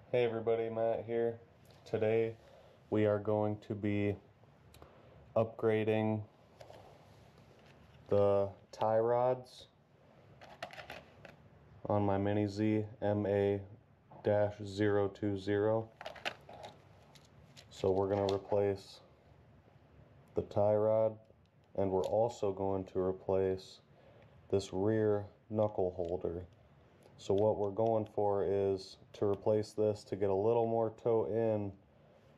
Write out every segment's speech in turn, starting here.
Hey everybody, Matt here. Today we are going to be upgrading the tie rods on my Mini Z MA-020. So we're going to replace the tie rod, and we're also going to replace this rear knuckle holder. So what we're going for is to replace this to get a little more toe in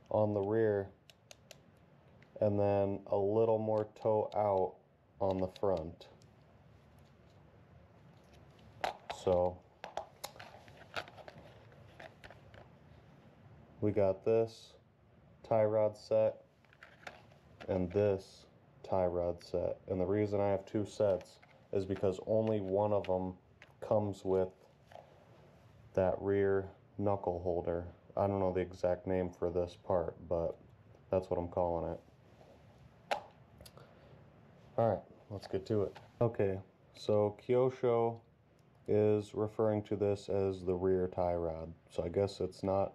on the rear and then a little more toe out on the front. So we got this tie rod set and this tie rod set, and the reason I have two sets is because only one of them comes with that rear knuckle holder. I don't know the exact name for this part, but that's what I'm calling it. Alright, let's get to it. Okay, so Kyosho is referring to this as the rear tie rod. So I guess it's not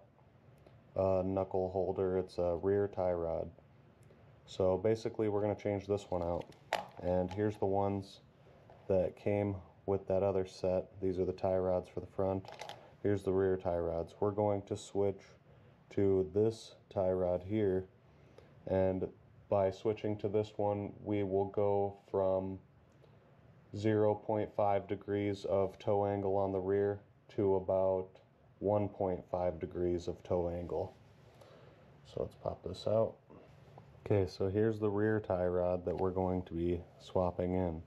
a knuckle holder, it's a rear tie rod. So basically we're going to change this one out. And here's the ones that came with that other set. These are the tie rods for the front. Here's the rear tie rods. We're going to switch to this tie rod here, and by switching to this one we will go from 0.5 degrees of toe angle on the rear to about 1.5 degrees of toe angle. So let's pop this out. Okay, so here's the rear tie rod that we're going to be swapping in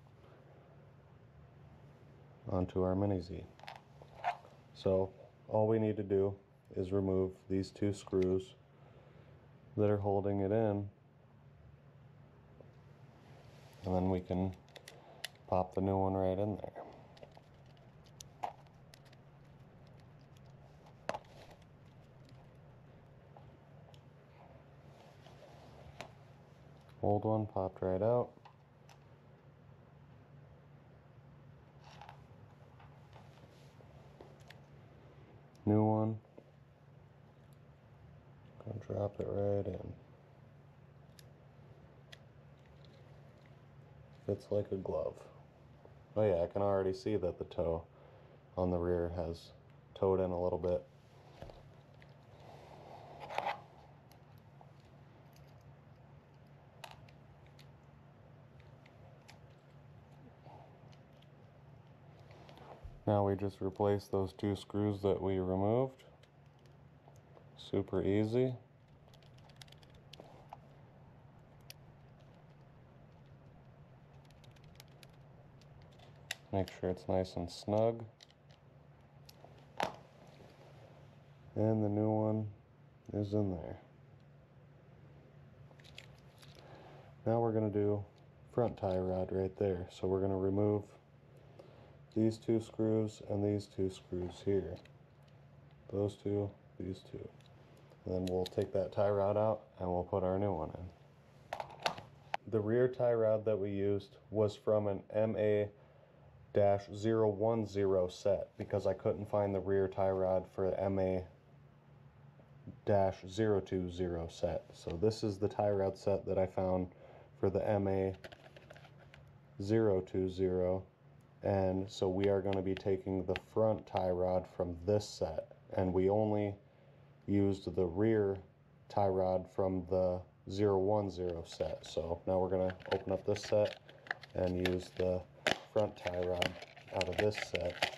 onto our Mini Z. So all we need to do is remove these two screws that are holding it in, and then we can pop the new one right in there. Old one popped right out. New one. Gonna drop it right in. Fits like a glove. Oh yeah, I can already see that the toe on the rear has toed in a little bit. Now we just replace those two screws that we removed. Super easy. Make sure it's nice and snug. And the new one is in there. Now we're going to do front tie rod right there. So we're going to remove these two screws and these two screws here. Those two, these two. And then we'll take that tie rod out and we'll put our new one in. The rear tie rod that we used was from an MA-010 set because I couldn't find the rear tie rod for the MA-020 set. So this is the tie rod set that I found for the MA-020, and so we are going to be taking the front tie rod from this set, and we only used the rear tie rod from the 010 set. So now we're going to open up this set and use the front tie rod out of this set.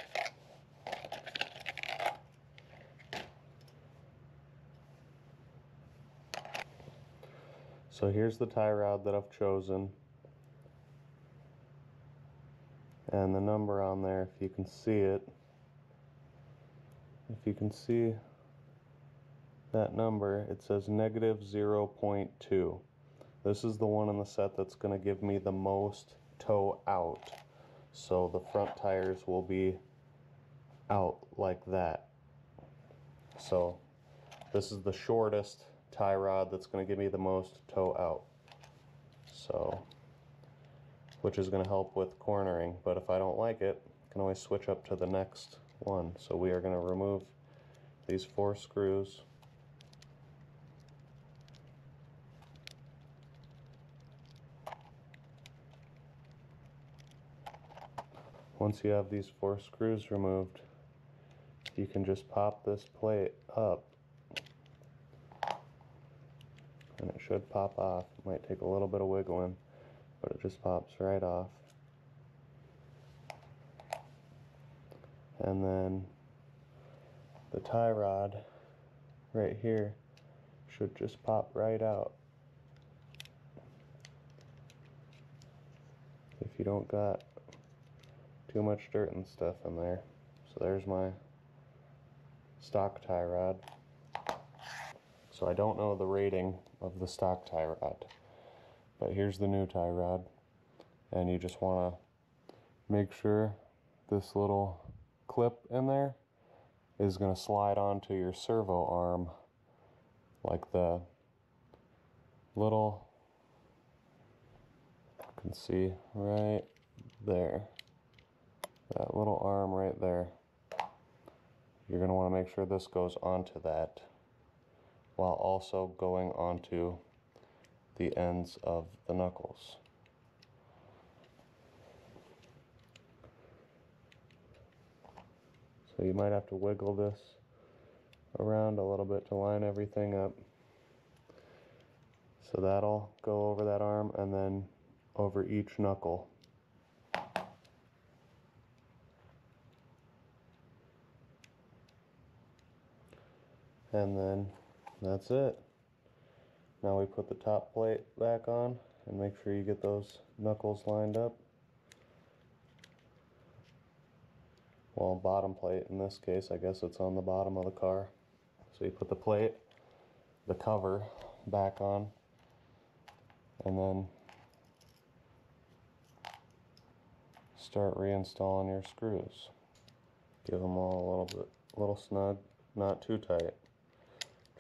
So here's the tie rod that I've chosen, and the number on there, if you can see it, if you can see that number, it says -0.2. This is the one in the set that's going to give me the most toe out. So the front tires will be out like that. So this is the shortest tie rod that's going to give me the most toe out. So, which is going to help with cornering, but if I don't like it, I can always switch up to the next one. So we are going to remove these 4 screws. Once you have these 4 screws removed, you can just pop this plate up and it should pop off. It might take a little bit of wiggling, but it just pops right off. And then the tie rod right here should just pop right out if you don't got too much dirt and stuff in there. So there's my stock tie rod. So I don't know the rating of the stock tie rod, but here's the new tie rod, and you just want to make sure this little clip in there is going to slide onto your servo arm, like the little, you can see right there, that little arm right there. You're going to want to make sure this goes onto that, while also going onto the ends of the knuckles. So you might have to wiggle this around a little bit to line everything up. So that'll go over that arm and then over each knuckle. And then that's it. Now we put the top plate back on and make sure you get those knuckles lined up. Well, bottom plate in this case, I guess it's on the bottom of the car. So you put the plate, the cover back on, and then start reinstalling your screws. Give them all a little snug, not too tight,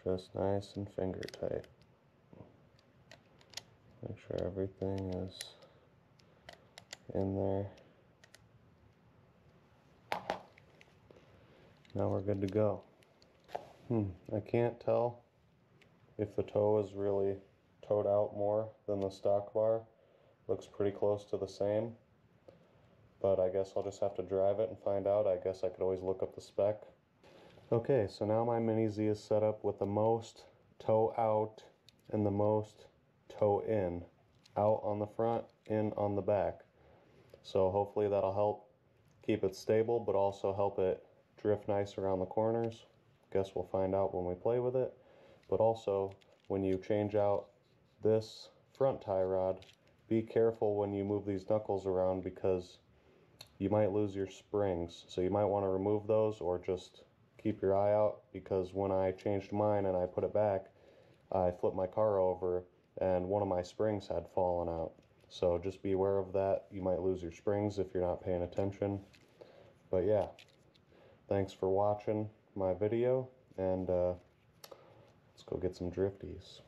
just nice and finger tight. Make sure everything is in there. Now we're good to go. I can't tell if the toe is really toed out more than the stock bar. Looks pretty close to the same, but I guess I'll just have to drive it and find out. I guess I could always look up the spec. Okay, so now my Mini Z is set up with the most toe out and the most toe in. Out on the front, in on the back. So hopefully that'll help keep it stable, but also help it drift nice around the corners. Guess we'll find out when we play with it. But also, when you change out this front tie rod, be careful when you move these knuckles around, because you might lose your springs. So you might want to remove those, or just keep your eye out, because when I changed mine and I put it back, I flipped my car over and one of my springs had fallen out. So just be aware of that. You might lose your springs if you're not paying attention. But yeah, thanks for watching my video, and let's go get some drifties.